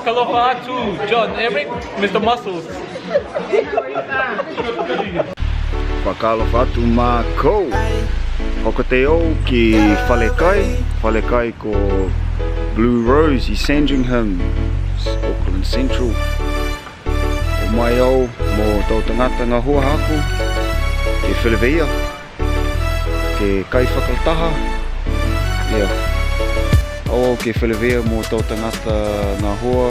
Aloha to John Eric, Mr. Muscles. Whakalofa atu mākou. Hoko te o ki Whalekai ko Blue Rose i Sandringham, Auckland Central. O mai au mo tau tangata ngā hua haku ke Whileweia, ke kai whakalataha. O ke Whileweia mo tau tangata ngā hua.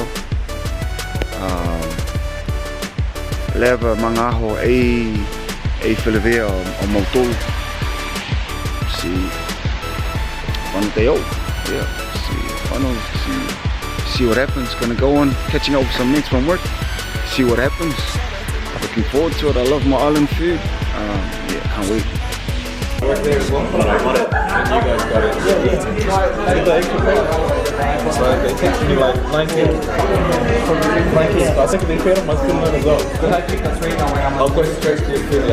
Lewa mangaho e Whileweia o Mautou. Si whanu te au. See what happens. Gonna go on catching up with some mates from work. See what happens. Looking forward to it. I love my island food. Yeah, can't wait. Right there as well. I want it. And you guys got it. Get the extra pay. So they take me like 19. I think they paid them my school as well. I'll go straight to your food. I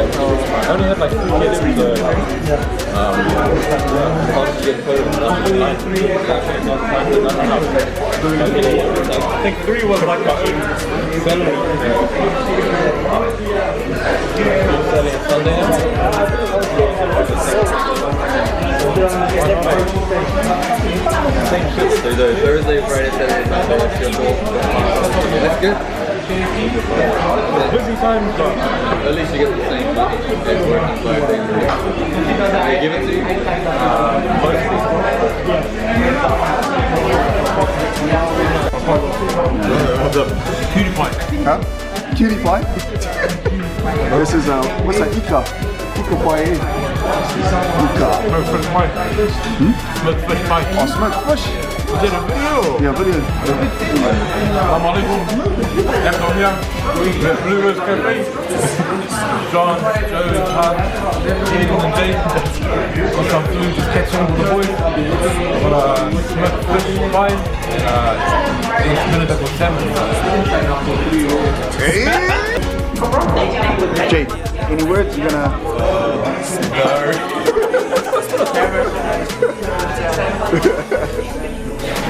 only had like 2 kids in the college to get paid. I think 3 was like my salary. Selling Sunday. Same shit. So Thursday, Friday, Saturday, Sunday, that's your goal. That's good. Busy times, but at least you get the same money. They work on 5 days a week. They give it to you? What's up? Cutie pie. Huh? Cutie pie? This is what's that? Ika pie. Ika. Smoked fish pie. Smoked fish pie. Oh, smoked fish. Is it a video? Yeah, video. Assalamu alaikum. Welcome here. We're Blue Rose Cafe. John, Joe, Han, Aiden and Jay. Got some food, just catching up with the boys. Got smoked fish pie. 8 minutes of salmon. Jay, any words you're gonna?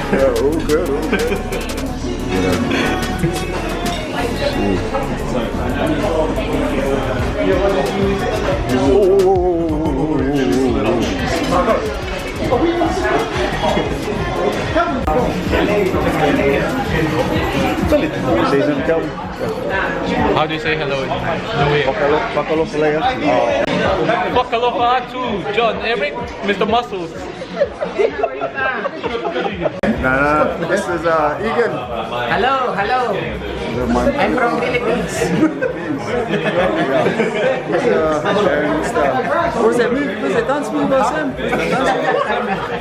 Yeah, all good. How do you say hello in Niue? Aloha to John Eric, Mr. Muscles. This is Egan. Hello. I'm from Philippines. What's that move? What's that dance move by Sam?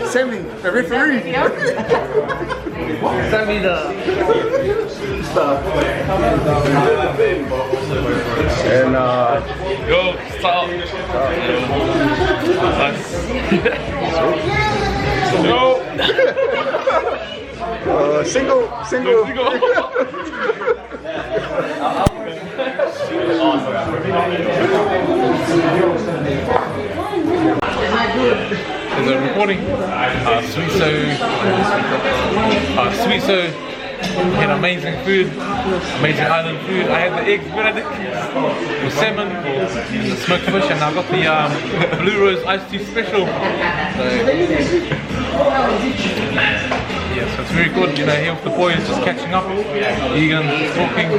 Sammy, the referee. Sammy the... And Go, stop. Go. single. Is it recording? Sweet so had amazing food, amazing island food. I had the eggs Benedict with salmon, the smoked fish, and I got the Blue Rose iced tea special. So, yeah, so it's very good, you know, here with the boys just catching up, Egan talking.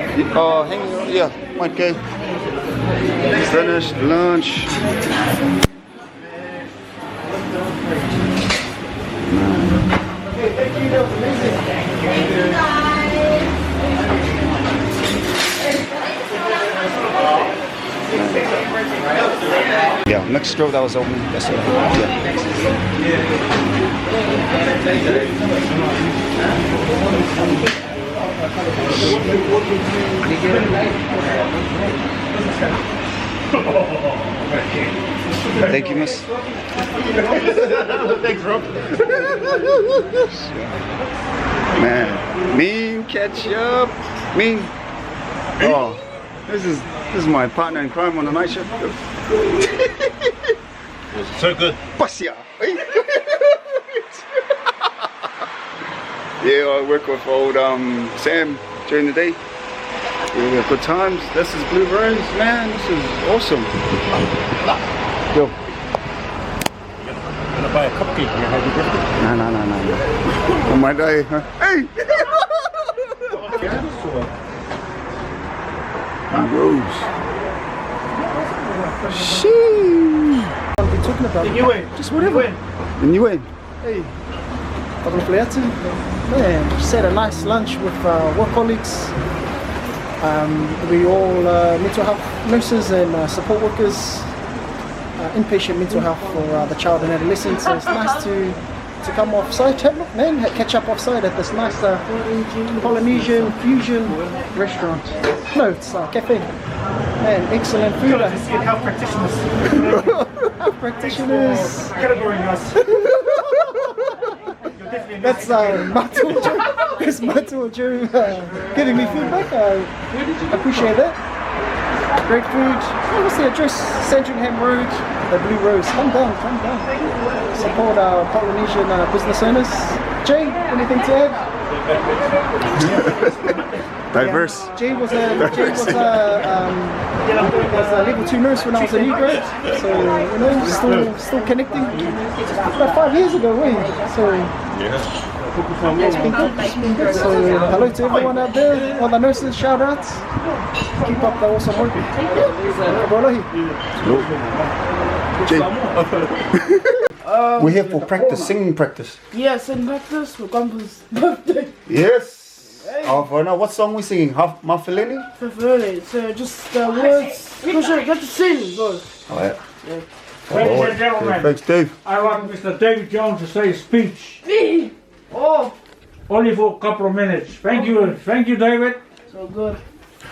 Hang on, yeah, might go. Finished lunch. Yeah, next door that was open. That's it. Thank you, miss. Thanks, bro. Man, mean ketchup. Mean. Oh, this is my partner in crime on the night shift. It was so good. Passia. Yeah, I work with old Sam during the day. We have good times. This is Blue Rose, man. This is awesome. Yo. Gonna buy a cupcake for your happy birthday? No. On my day, huh? Hey! Rose. Sheesh. What are we talking about? The Niue. Just whatever. The Niue. Hey. Man, just had a nice lunch with work colleagues. We all mental health nurses and support workers, inpatient mental health for the child and adolescent. So it's nice to come off site, catch up off site at this nice Polynesian fusion restaurant. No, it's cafe. Man, excellent food. Health practitioners. Health practitioners. Category us. That's Matu Joe. It's Matu Joe giving me feedback. I appreciate that. Great food. What's the address? Sandringham Road, the Blue Rose. Come down. Support our Polynesian business owners. Jay, anything to add? Diverse. Jay was a level 2 nurse when I was a new grad. So still connecting. About 5 years ago, so it's been good. So hello to everyone out there, all the nurses, shout outs. Keep up the awesome work. We're here for practice, singing practice. Yes, in practice for Gumpa's birthday. Yes. Now what song we singing? Mafileni? Preferably, so just the words. You have to sing, bro. Alright. Ladies and gentlemen, Thanks, Dave. I want Mr. David Jones to say a speech. Me! Oh! Only for a couple of minutes. Thank you, David. So good.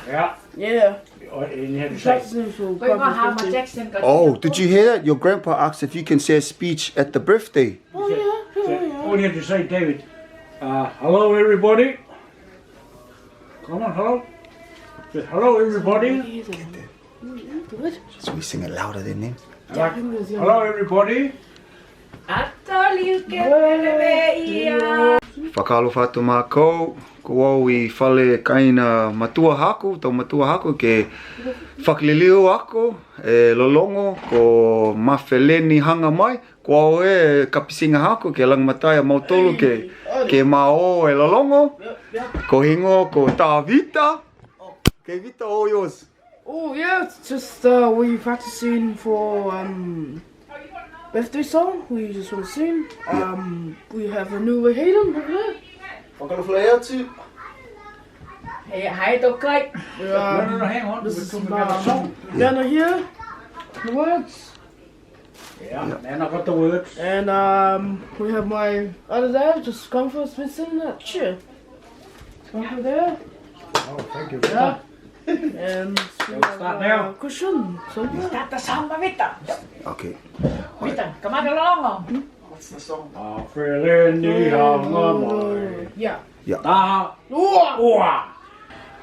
Yeah. Yeah. You have to say. Practicing for Gumpa's birthday. Oh, did you hear that? Your grandpa asked if you can say a speech at the birthday. Oh yeah. All you have to say, David. Hello, everybody. Come on, hello. Say, hello, everybody. So we sing it louder than him. Hello, everybody. Whakalo whātu mākou, ko au I whale kaina matua haku, tau matua haku ke whakaliliu ako, e lolongo ko mawheleni hanga mai, ko au e kapisinga haku ke langmataya mautolu ke mao e lolongo, ko hingo ko tā vita, ke vita all yours. Oh yeah, it's just we practicing for birthday song. We just want to sing. We have a new Hayden over there. Whakalo whalea atu. Hey, okay. No, hang on. This We're is talking about a song. Dana here. The words. Yeah, and I got the words. And we have my other dad just come for us sitting in that chair. Come for there. Oh, thank you. Yeah. And we have start now. cushion. So yeah. Start the song, Vita. Okay. Vita, come on along. Mawheleni hanga mai. Yeah. Tā ua.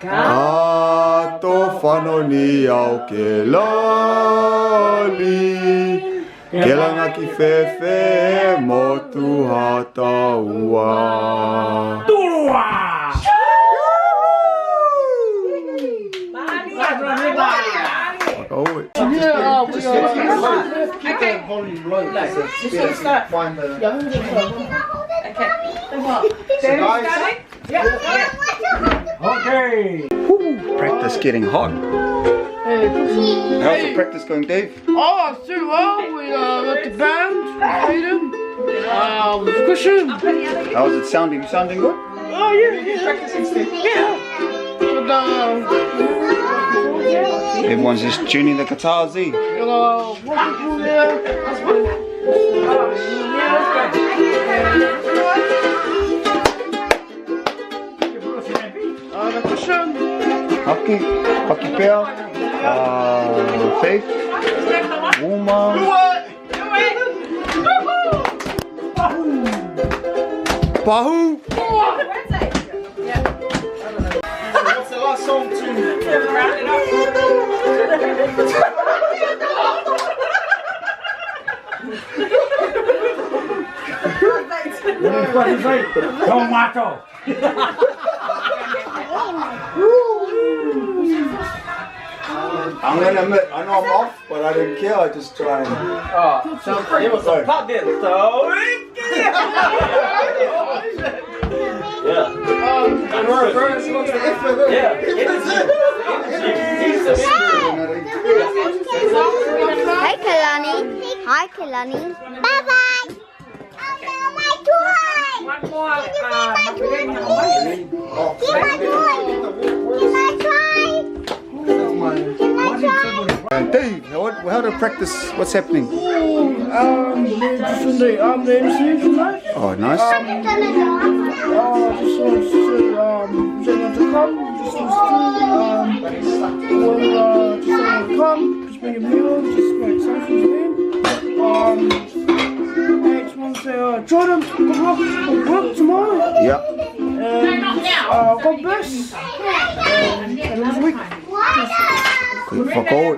Ato whanoni au ke loli, ke langa ki whewhe mo tu hata ua. Turua. Oh, Yeah, we Okay. Volume low. Just gonna start. Find the. Yeah, who's Okay. Come on. Starting? Yeah. Okay. practice getting hot. Hey. How's the practice going, Dave? Oh, it's doing well. We got the band, Hayden, cushion. How's it sounding? Sounding good? Oh yeah. But Everyone's just tuning the guitars, eh? working there. The cushion. Haki Pea, Faith, Uma, Pahu. What's the last song to? Round it up. Tomato. I'm gonna admit, I know I'm off, but I didn't care. I just try and. It was some pop in, so. Yeah. Hi, Kalani. Hi, Kalani. Bye bye. My toy. One more. And Dave, how to practice? What's happening? Sunday, I'm the MC tonight. Oh, nice. Just wants to to come. Just wants to come. Just bring him here. Just make something for him. I just want to say, Jordan, good luck for work tomorrow. Yeah. And God bless. And it was a week. Fuck all.